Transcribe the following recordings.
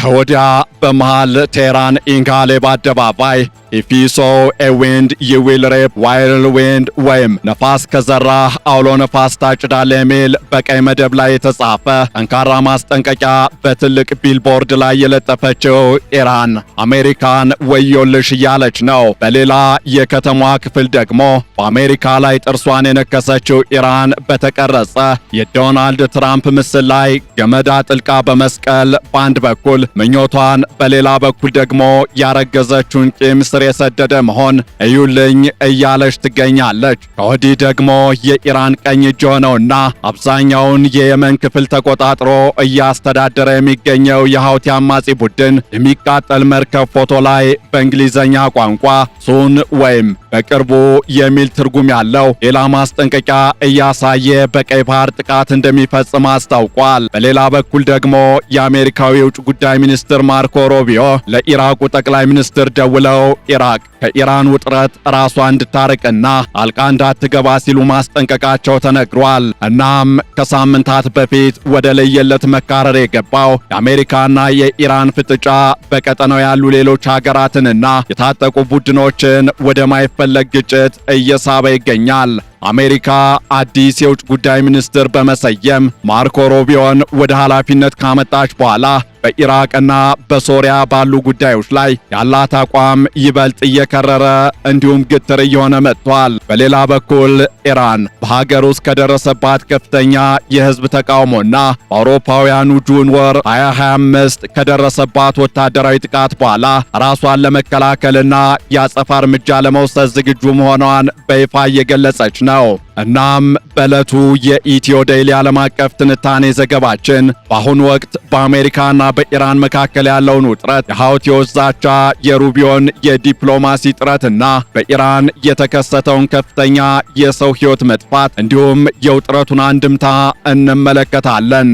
ከወዲያ በመሃል ቴህራን ኢንጋሌብ አደባባይ if you saw a wind you will reap wild wind ወይም ነፋስ ከዘራህ አውሎ ነፋስ ታጭዳለህ የሚል በቀይ መደብ ላይ የተጻፈ ጠንካራ ማስጠንቀቂያ በትልቅ ቢልቦርድ ላይ የለጠፈችው ኢራን አሜሪካን ወዮልሽ እያለች ነው። በሌላ የከተማዋ ክፍል ደግሞ በአሜሪካ ላይ ጥርሷን የነከሰችው ኢራን በተቀረጸ የዶናልድ ትራምፕ ምስል ላይ ገመድ አጥልቃ በመስቀል በአንድ በኩል ምኞቷን በሌላ በኩል ደግሞ ያረገዘችውን ቂም ስር የሰደደ መሆን እዩልኝ እያለች ትገኛለች። ከወዲህ ደግሞ የኢራን ቀኝ እጅ ሆነውና አብዛኛውን የየመን ክፍል ተቆጣጥሮ እያስተዳደረ የሚገኘው የሐውቲ አማጺ ቡድን የሚቃጠል መርከብ ፎቶ ላይ በእንግሊዘኛ ቋንቋ ሱን ወይም በቅርቡ የሚል ትርጉም ያለው ሌላ ማስጠንቀቂያ እያሳየ በቀይ ባህር ጥቃት እንደሚፈጽም አስታውቋል። በሌላ በኩል ደግሞ የአሜሪካው የውጭ ጉዳይ ሚኒስትር ማርኮ ሮቢዮ ለኢራቁ ጠቅላይ ሚኒስትር ደውለው ኢራቅ ከኢራን ውጥረት ራሷ እንድታርቅና ጣልቃ እንዳትገባ ሲሉ ማስጠንቀቃቸው ተነግሯል። እናም ከሳምንታት በፊት ወደ ለየለት መካረር የገባው የአሜሪካና የኢራን ፍጥጫ በቀጠናው ያሉ ሌሎች ሀገራትንና የታጠቁ ቡድኖችን ወደ ማይፈለግ ግጭት እየሳበ ይገኛል። አሜሪካ አዲስ የውጭ ጉዳይ ሚኒስትር በመሰየም ማርኮ ሮቢዮን ወደ ኃላፊነት ካመጣች በኋላ በኢራቅና በሶሪያ ባሉ ጉዳዮች ላይ ያላት አቋም ይበልጥ እየከረረ እንዲሁም ግትር እየሆነ መጥቷል። በሌላ በኩል ኢራን በሀገር ውስጥ ከደረሰባት ከፍተኛ የህዝብ ተቃውሞና በአውሮፓውያኑ ጁን ወር 2025 ከደረሰባት ወታደራዊ ጥቃት በኋላ ራሷን ለመከላከልና የአጸፋ እርምጃ ለመውሰድ ዝግጁ መሆኗን በይፋ እየገለጸች ነው። እናም በዕለቱ የኢትዮ ዴይሊ ዓለም አቀፍ ትንታኔ ዘገባችን በአሁኑ ወቅት በአሜሪካና በኢራን መካከል ያለውን ውጥረት፣ የሐውቲዎች ዛቻ፣ የሩቢዮን የዲፕሎማሲ ጥረትና በኢራን የተከሰተውን ከፍተኛ የሰው ሕይወት መጥፋት እንዲሁም የውጥረቱን አንድምታ እንመለከታለን።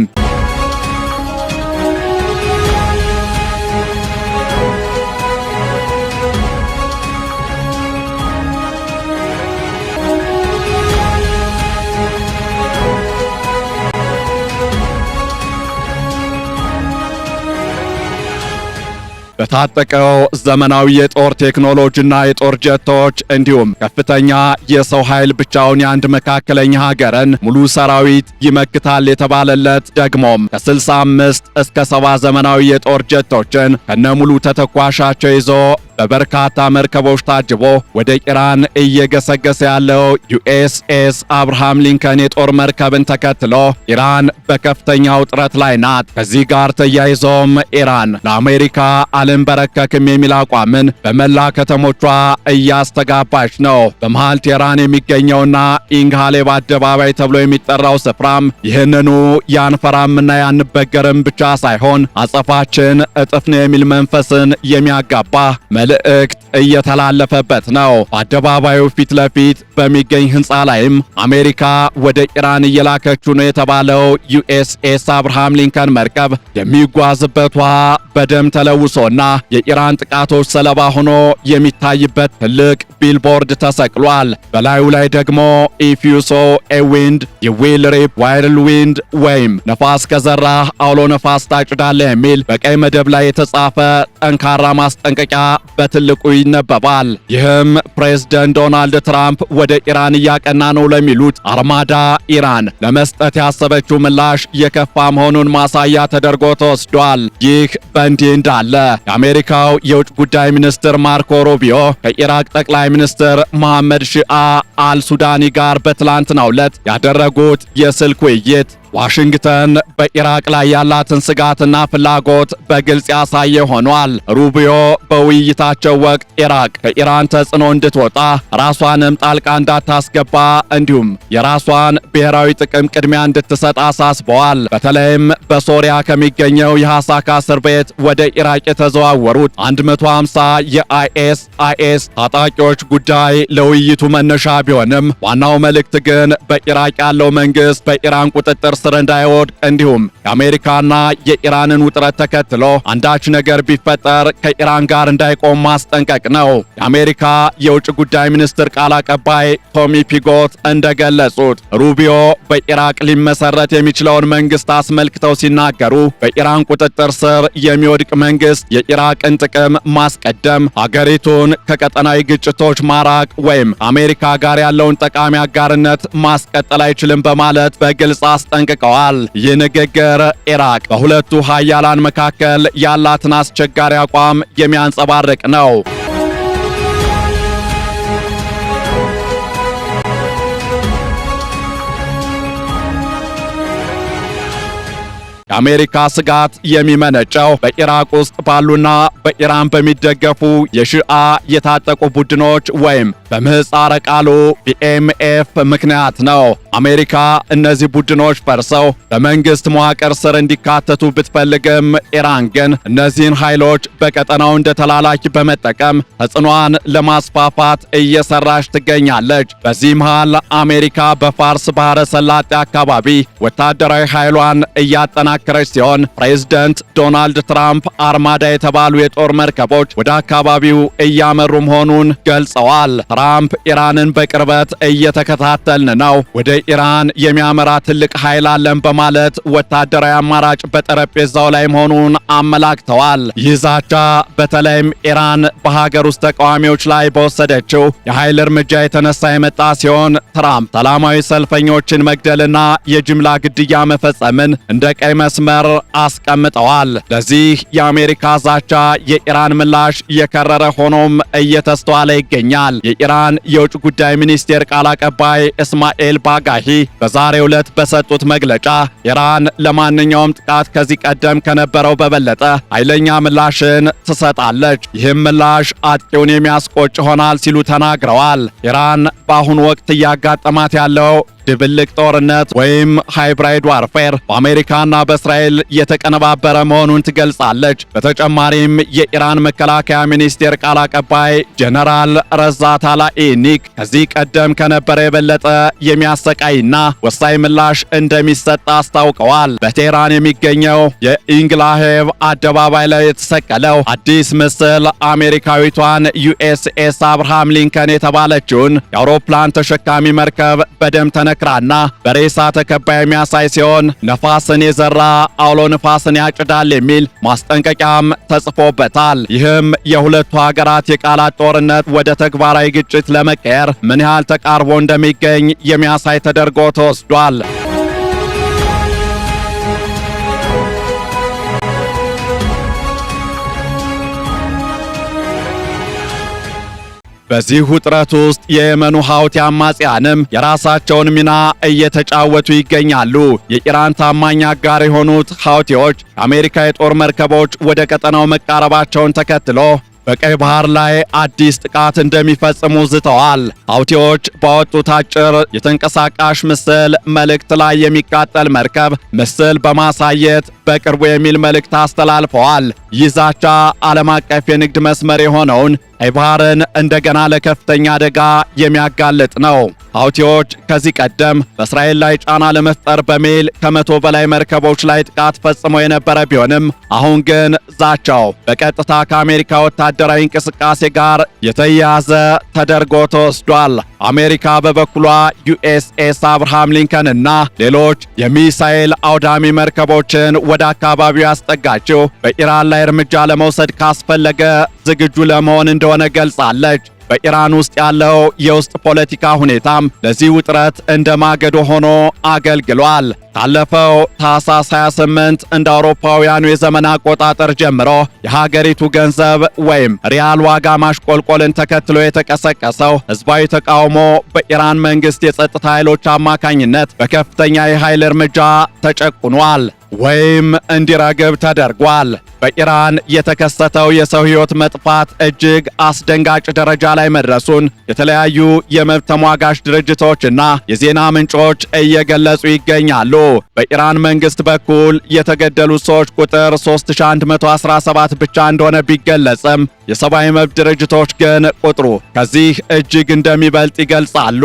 በታጠቀው ዘመናዊ የጦር ቴክኖሎጂና የጦር ጀቶች እንዲሁም ከፍተኛ የሰው ኃይል ብቻውን የአንድ መካከለኛ ሀገርን ሙሉ ሰራዊት ይመክታል የተባለለት ደግሞም ከ65 እስከ 70 ዘመናዊ የጦር ጀቶችን ከነሙሉ ተተኳሻቸው ይዞ በበርካታ መርከቦች ታጅቦ ወደ ኢራን እየገሰገሰ ያለው ዩኤስኤስ አብርሃም ሊንከን የጦር መርከብን ተከትሎ ኢራን በከፍተኛ ውጥረት ላይ ናት። ከዚህ ጋር ተያይዞም ኢራን ለአሜሪካ አልንበረከክም የሚል አቋምን በመላ ከተሞቿ እያስተጋባች ነው። በመሃል ቴህራን የሚገኘውና ኢንጋሌብ አደባባይ ተብሎ የሚጠራው ስፍራም ይህንኑ ያንፈራምና ያንበገርም ብቻ ሳይሆን አጸፋችን እጥፍ ነው የሚል መንፈስን የሚያጋባ መልእክት እየተላለፈበት ነው። በአደባባዩ ፊት ለፊት በሚገኝ ህንፃ ላይም አሜሪካ ወደ ኢራን እየላከችው ነው የተባለው ዩኤስኤስ አብርሃም ሊንከን መርከብ የሚጓዝበት ውሃ በደም ተለውሶና የኢራን ጥቃቶች ሰለባ ሆኖ የሚታይበት ትልቅ ቢልቦርድ ተሰቅሏል። በላዩ ላይ ደግሞ if you saw a wind you will reap wild wind ወይም ነፋስ ከዘራህ አውሎ ነፋስ ታጭዳለህ የሚል በቀይ መደብ ላይ የተጻፈ ጠንካራ ማስጠንቀቂያ በትልቁ ይነበባል። ይህም ፕሬዝዳንት ዶናልድ ትራምፕ ወደ ኢራን እያቀና ነው ለሚሉት አርማዳ ኢራን ለመስጠት ያሰበችው ምላሽ የከፋ መሆኑን ማሳያ ተደርጎ ተወስዷል። ይህ በእንዲህ እንዳለ የአሜሪካው የውጭ ጉዳይ ሚኒስትር ማርኮ ሩቢዮ ከኢራቅ ጠቅላይ ሚኒስትር መሐመድ ሺአ አልሱዳኒ ጋር በትላንትናው ዕለት ያደረጉት የስልክ ውይይት ዋሽንግተን በኢራቅ ላይ ያላትን ስጋትና ፍላጎት በግልጽ ያሳየ ሆኗል። ሩቢዮ በውይይታቸው ወቅት ኢራቅ ከኢራን ተጽዕኖ እንድትወጣ ራሷንም ጣልቃ እንዳታስገባ እንዲሁም የራሷን ብሔራዊ ጥቅም ቅድሚያ እንድትሰጥ አሳስበዋል። በተለይም በሶሪያ ከሚገኘው የሐሳካ እስር ቤት ወደ ኢራቅ የተዘዋወሩት 150 የአይኤስ ታጣቂዎች ጉዳይ ለውይይቱ መነሻ ቢሆንም ዋናው መልእክት ግን በኢራቅ ያለው መንግስት በኢራን ቁጥጥር ስር እንዳይወድቅ እንዲሁም የአሜሪካና የኢራንን ውጥረት ተከትሎ አንዳች ነገር ቢፈጠር ከኢራን ጋር እንዳይቆም ማስጠንቀቅ ነው። የአሜሪካ የውጭ ጉዳይ ሚኒስትር ቃል አቀባይ ቶሚ ፒጎት እንደገለጹት ሩቢዮ በኢራቅ ሊመሰረት የሚችለውን መንግስት አስመልክተው ሲናገሩ በኢራን ቁጥጥር ስር የሚወድቅ መንግስት የኢራቅን ጥቅም ማስቀደም፣ ሀገሪቱን ከቀጠናዊ ግጭቶች ማራቅ ወይም አሜሪካ ጋር ያለውን ጠቃሚ አጋርነት ማስቀጠል አይችልም በማለት በግልጽ አስጠንቅቀዋል። ይህ ንግግር ኢራቅ በሁለቱ ሀያላን መካከል ያላትን አስቸጋሪ አቋም የሚያንጸባርቅ ነው። የአሜሪካ ስጋት የሚመነጨው በኢራቅ ውስጥ ባሉና በኢራን በሚደገፉ የሺአ የታጠቁ ቡድኖች ወይም በምህጻረ ቃሉ BMF ምክንያት ነው። አሜሪካ እነዚህ ቡድኖች ፈርሰው በመንግስት መዋቅር ስር እንዲካተቱ ብትፈልግም ኢራን ግን እነዚህን ኃይሎች በቀጠናው እንደ ተላላኪ በመጠቀም ተጽዕኗን ለማስፋፋት እየሰራች ትገኛለች። በዚህ መሃል አሜሪካ በፋርስ ባህረ ሰላጤ አካባቢ ወታደራዊ ኃይሏን እያጠናከረች ሲሆን ፕሬዝዳንት ዶናልድ ትራምፕ አርማዳ የተባሉ የጦር መርከቦች ወደ አካባቢው እያመሩ መሆኑን ገልጸዋል። ትራምፕ ኢራንን በቅርበት እየተከታተልን ነው፣ ወደ ኢራን የሚያመራ ትልቅ ኃይል አለን በማለት ወታደራዊ አማራጭ በጠረጴዛው ላይ መሆኑን አመላክተዋል። ይህ ዛቻ በተለይም ኢራን በሀገር ውስጥ ተቃዋሚዎች ላይ በወሰደችው የኃይል እርምጃ የተነሳ የመጣ ሲሆን ትራምፕ ሰላማዊ ሰልፈኞችን መግደልና የጅምላ ግድያ መፈጸምን እንደ ቀይ መስመር አስቀምጠዋል። ለዚህ የአሜሪካ ዛቻ የኢራን ምላሽ የከረረ ሆኖም እየተስተዋለ ይገኛል። የኢራን የውጭ ጉዳይ ሚኒስቴር ቃል አቀባይ እስማኤል ባጋሂ በዛሬው ዕለት በሰጡት መግለጫ ኢራን ለማንኛውም ጥቃት ከዚህ ቀደም ከነበረው በበለጠ ኃይለኛ ምላሽን ትሰጣለች፣ ይህም ምላሽ አጥቂውን የሚያስቆጭ ይሆናል ሲሉ ተናግረዋል። ኢራን በአሁኑ ወቅት እያጋጠማት ያለው ድብልቅ ጦርነት ወይም ሃይብራይድ ዋርፌር በአሜሪካና በእስራኤል የተቀነባበረ መሆኑን ትገልጻለች። በተጨማሪም የኢራን መከላከያ ሚኒስቴር ቃል አቀባይ ጀነራል ረዛ ታላኢኒክ ከዚህ ቀደም ከነበረ የበለጠ የሚያሰቃይና ወሳኝ ምላሽ እንደሚሰጥ አስታውቀዋል። በቴህራን የሚገኘው የኢንግላሄቭ አደባባይ ላይ የተሰቀለው አዲስ ምስል አሜሪካዊቷን USS አብርሃም ሊንከን የተባለችውን የአውሮፕላን ተሸካሚ መርከብ በደም ተነክራና በሬሳ ተከባ የሚያሳይ ሲሆን ነፋስን የዘራ አውሎ ነፋስን ያጭዳል የሚል ማስጠንቀቂያም ተጽፎበታል። ይህም የሁለቱ ሀገራት የቃላት ጦርነት ወደ ተግባራዊ ግጭት ለመቀየር ምን ያህል ተቃርቦ እንደሚገኝ የሚያሳይ ተደርጎ ተወስዷል። በዚህ ውጥረት ውስጥ የየመኑ ሐውቲ አማጽያንም የራሳቸውን ሚና እየተጫወቱ ይገኛሉ። የኢራን ታማኝ አጋር የሆኑት ሐውቲዎች የአሜሪካ የጦር መርከቦች ወደ ቀጠናው መቃረባቸውን ተከትሎ በቀይ ባህር ላይ አዲስ ጥቃት እንደሚፈጽሙ ዝተዋል። ሐውቲዎች ባወጡት አጭር የተንቀሳቃሽ ምስል መልእክት ላይ የሚቃጠል መርከብ ምስል በማሳየት በቅርቡ የሚል መልእክት አስተላልፈዋል። ይህ ዛቻ ዓለም አቀፍ የንግድ መስመር የሆነውን ቀይ ባህርን እንደገና ለከፍተኛ አደጋ የሚያጋልጥ ነው። ሐውቲዎች ከዚህ ቀደም በእስራኤል ላይ ጫና ለመፍጠር በሚል ከ100 በላይ መርከቦች ላይ ጥቃት ፈጽመው የነበረ ቢሆንም አሁን ግን ዛቻው በቀጥታ ከአሜሪካ ወታደራዊ እንቅስቃሴ ጋር የተያያዘ ተደርጎ ተወስዷል። አሜሪካ በበኩሏ USS አብርሃም ሊንከን እና ሌሎች የሚሳኤል አውዳሚ መርከቦችን ወደ አካባቢው ያስጠጋችው በኢራን ላይ እርምጃ ለመውሰድ ካስፈለገ ዝግጁ ለመሆን እንደሆነ ገልጻለች። በኢራን ውስጥ ያለው የውስጥ ፖለቲካ ሁኔታም ለዚህ ውጥረት እንደ ማገዶ ሆኖ አገልግሏል። ካለፈው ታህሳስ 28 እንደ አውሮፓውያኑ የዘመን አቆጣጠር ጀምሮ የሀገሪቱ ገንዘብ ወይም ሪያል ዋጋ ማሽቆልቆልን ተከትሎ የተቀሰቀሰው ህዝባዊ ተቃውሞ በኢራን መንግስት የጸጥታ ኃይሎች አማካኝነት በከፍተኛ የኃይል እርምጃ ተጨቁኗል። ወይም እንዲረግብ ተደርጓል። በኢራን የተከሰተው የሰው ሕይወት መጥፋት እጅግ አስደንጋጭ ደረጃ ላይ መድረሱን የተለያዩ የመብት ተሟጋች ድርጅቶችና የዜና ምንጮች እየገለጹ ይገኛሉ። በኢራን መንግስት በኩል የተገደሉት ሰዎች ቁጥር 3117 ብቻ እንደሆነ ቢገለጽም የሰብአዊ መብት ድርጅቶች ግን ቁጥሩ ከዚህ እጅግ እንደሚበልጥ ይገልጻሉ።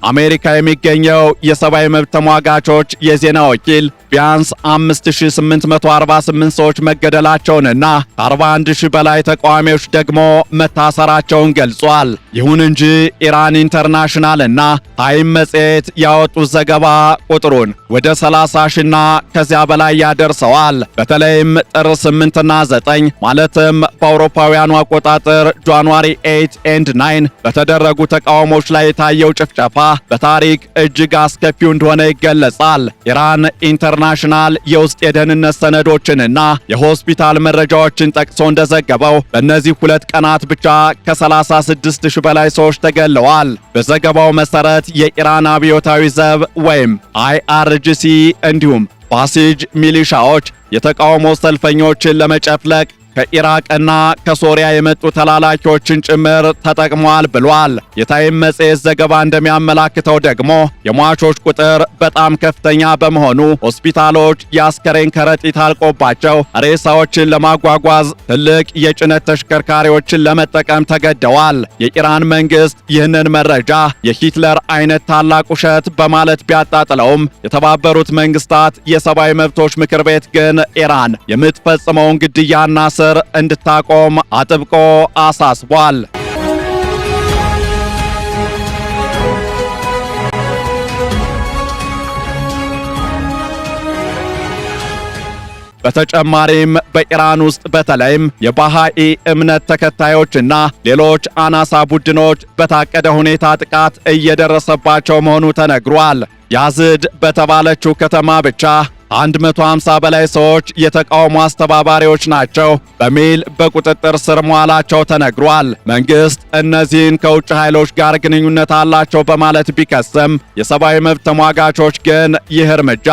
አሜሪካ የሚገኘው የሰብአዊ መብት ተሟጋቾች የዜና ወኪል ቢያንስ 5848 ሰዎች መገደላቸውንና ከ41000 በላይ ተቃዋሚዎች ደግሞ መታሰራቸውን ገልጿል። ይሁን እንጂ ኢራን ኢንተርናሽናል እና ታይም መጽሔት ያወጡት ዘገባ ቁጥሩን ወደ 30,000ና ከዚያ በላይ ያደርሰዋል። በተለይም ጥር 8ና 9 ማለትም በአውሮፓውያኑ አቆጣጠር ጃንዋሪ 8 and 9 በተደረጉ ተቃውሞች ላይ የታየው ጭፍጨፋ በታሪክ እጅግ አስከፊው እንደሆነ ይገለጻል። ኢራን ኢንተርናሽናል የውስጥ የደህንነት ሰነዶችንና የሆስፒታል መረጃዎችን ጠቅሶ እንደዘገበው በእነዚህ 2 ቀናት ብቻ ከ36,000 በላይ ሰዎች ተገለዋል። በዘገባው መሰረት የኢራን አብዮታዊ ዘብ ወይም IRGC እንዲሁም ባሲጅ ሚሊሻዎች የተቃውሞ ሰልፈኞችን ለመጨፍለቅ ከኢራቅና ከሶሪያ የመጡ ተላላኪዎችን ጭምር ተጠቅመዋል ብሏል። የታይም መጽሔት ዘገባ እንደሚያመላክተው ደግሞ የሟቾች ቁጥር በጣም ከፍተኛ በመሆኑ ሆስፒታሎች የአስከሬን ከረጢት አልቆባቸው ሬሳዎችን ለማጓጓዝ ትልቅ የጭነት ተሽከርካሪዎችን ለመጠቀም ተገደዋል። የኢራን መንግስት ይህንን መረጃ የሂትለር አይነት ታላቅ ውሸት በማለት ቢያጣጥለውም የተባበሩት መንግስታት የሰብአዊ መብቶች ምክር ቤት ግን ኢራን የምትፈጽመውን ግድያና እንድታቆም አጥብቆ አሳስቧል። በተጨማሪም በኢራን ውስጥ በተለይም የባሃኢ እምነት ተከታዮችና ሌሎች አናሳ ቡድኖች በታቀደ ሁኔታ ጥቃት እየደረሰባቸው መሆኑ ተነግሯል። ያዝድ በተባለችው ከተማ ብቻ 150 በላይ ሰዎች የተቃውሞ አስተባባሪዎች ናቸው በሚል በቁጥጥር ስር መዋላቸው ተነግሯል። መንግስት እነዚህን ከውጭ ኃይሎች ጋር ግንኙነት አላቸው በማለት ቢከስም የሰብአዊ መብት ተሟጋቾች ግን ይህ እርምጃ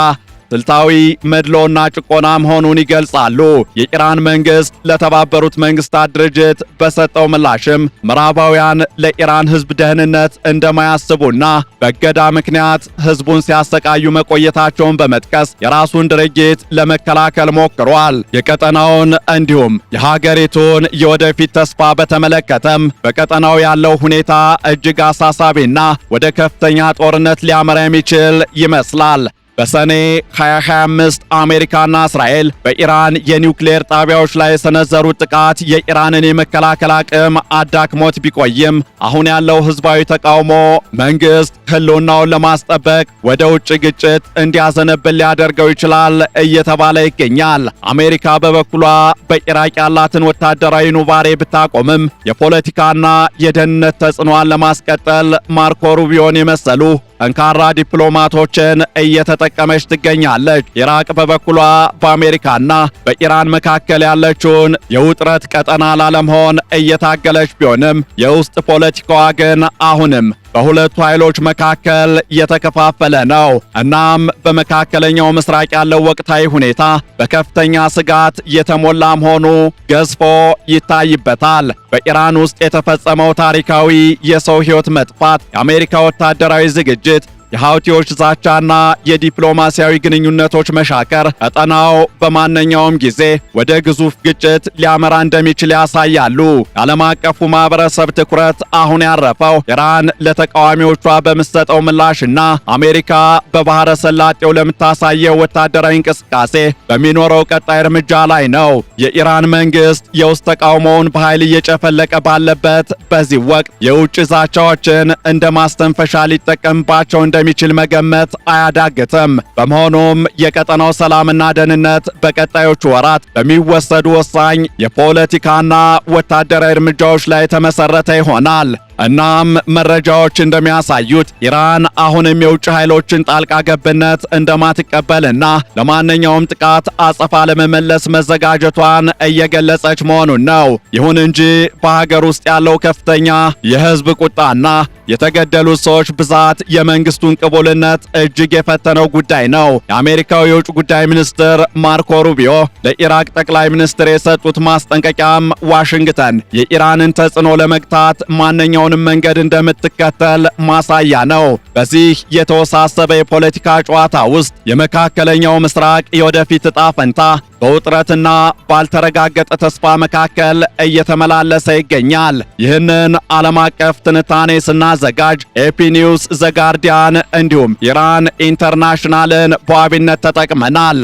ስልታዊ መድሎና ጭቆና መሆኑን ይገልጻሉ። የኢራን መንግስት ለተባበሩት መንግስታት ድርጅት በሰጠው ምላሽም ምዕራባውያን ለኢራን ህዝብ ደህንነት እንደማያስቡና በእገዳ ምክንያት ህዝቡን ሲያሰቃዩ መቆየታቸውን በመጥቀስ የራሱን ድርጊት ለመከላከል ሞክሯል። የቀጠናውን እንዲሁም የሀገሪቱን የወደፊት ተስፋ በተመለከተም በቀጠናው ያለው ሁኔታ እጅግ አሳሳቢና ወደ ከፍተኛ ጦርነት ሊያመራ የሚችል ይመስላል። በሰኔ 2025 አሜሪካና እስራኤል በኢራን የኒውክሌር ጣቢያዎች ላይ የሰነዘሩት ጥቃት የኢራንን የመከላከል አቅም አዳክሞት ቢቆይም አሁን ያለው ህዝባዊ ተቃውሞ መንግስት ህልውናውን ለማስጠበቅ ወደ ውጭ ግጭት እንዲያዘነብል ሊያደርገው ይችላል እየተባለ ይገኛል። አሜሪካ በበኩሏ በኢራቅ ያላትን ወታደራዊ ኑባሬ ብታቆምም የፖለቲካና የደህንነት ተጽዕኖዋን ለማስቀጠል ማርኮ ሩቢዮን የመሰሉ ጠንካራ ዲፕሎማቶችን እየተጠቀመች ትገኛለች። ኢራቅ በበኩሏ በአሜሪካና በኢራን መካከል ያለችውን የውጥረት ቀጠና ላለመሆን እየታገለች ቢሆንም የውስጥ ፖለቲካዋ ግን አሁንም በሁለቱ ኃይሎች መካከል የተከፋፈለ ነው። እናም በመካከለኛው ምስራቅ ያለው ወቅታዊ ሁኔታ በከፍተኛ ስጋት የተሞላ መሆኑ ገዝፎ ይታይበታል። በኢራን ውስጥ የተፈጸመው ታሪካዊ የሰው ሕይወት መጥፋት፣ የአሜሪካ ወታደራዊ ዝግጅት፣ የሃውቲዎች ዛቻና የዲፕሎማሲያዊ ግንኙነቶች መሻከር ቀጠናው በማንኛውም ጊዜ ወደ ግዙፍ ግጭት ሊያመራ እንደሚችል ያሳያሉ። የዓለም አቀፉ ማህበረሰብ ትኩረት አሁን ያረፈው ኢራን ለተቃዋሚዎቿ በምትሰጠው ምላሽና አሜሪካ በባህረ ሰላጤው ለምታሳየው ወታደራዊ እንቅስቃሴ በሚኖረው ቀጣይ እርምጃ ላይ ነው። የኢራን መንግስት የውስጥ ተቃውሞውን በኃይል እየጨፈለቀ ባለበት በዚህ ወቅት የውጭ ዛቻዎችን እንደ ማስተንፈሻ ሊጠቀምባቸው እንደሚችል መገመት አያዳግትም። በመሆኑም የቀጠናው ሰላምና ደህንነት በቀጣዮቹ ወራት በሚወሰዱ ወሳኝ የፖለቲካና ወታደራዊ እርምጃዎች ላይ ተመሰረተ ይሆናል። እናም መረጃዎች እንደሚያሳዩት ኢራን አሁንም የውጭ ኃይሎችን ጣልቃ ገብነት እንደማትቀበልና ለማንኛውም ጥቃት አጸፋ ለመመለስ መዘጋጀቷን እየገለጸች መሆኑን ነው። ይሁን እንጂ በሀገር ውስጥ ያለው ከፍተኛ የህዝብ ቁጣና የተገደሉት ሰዎች ብዛት የመንግስቱን ቅቡልነት እጅግ የፈተነው ጉዳይ ነው። የአሜሪካው የውጭ ጉዳይ ሚኒስትር ማርኮ ሩቢዮ ለኢራቅ ጠቅላይ ሚኒስትር የሰጡት ማስጠንቀቂያም ዋሽንግተን የኢራንን ተጽዕኖ ለመግታት ማንኛውንም መንገድ እንደምትከተል ማሳያ ነው። በዚህ የተወሳሰበ የፖለቲካ ጨዋታ ውስጥ የመካከለኛው ምስራቅ የወደፊት ዕጣ ፈንታ በውጥረትና ባልተረጋገጠ ተስፋ መካከል እየተመላለሰ ይገኛል። ይህንን ዓለም አቀፍ ትንታኔ ስናዘጋጅ ኤፒ ኒውስ፣ ዘ ጋርዲያን እንዲሁም ኢራን ኢንተርናሽናልን በዋቢነት ተጠቅመናል።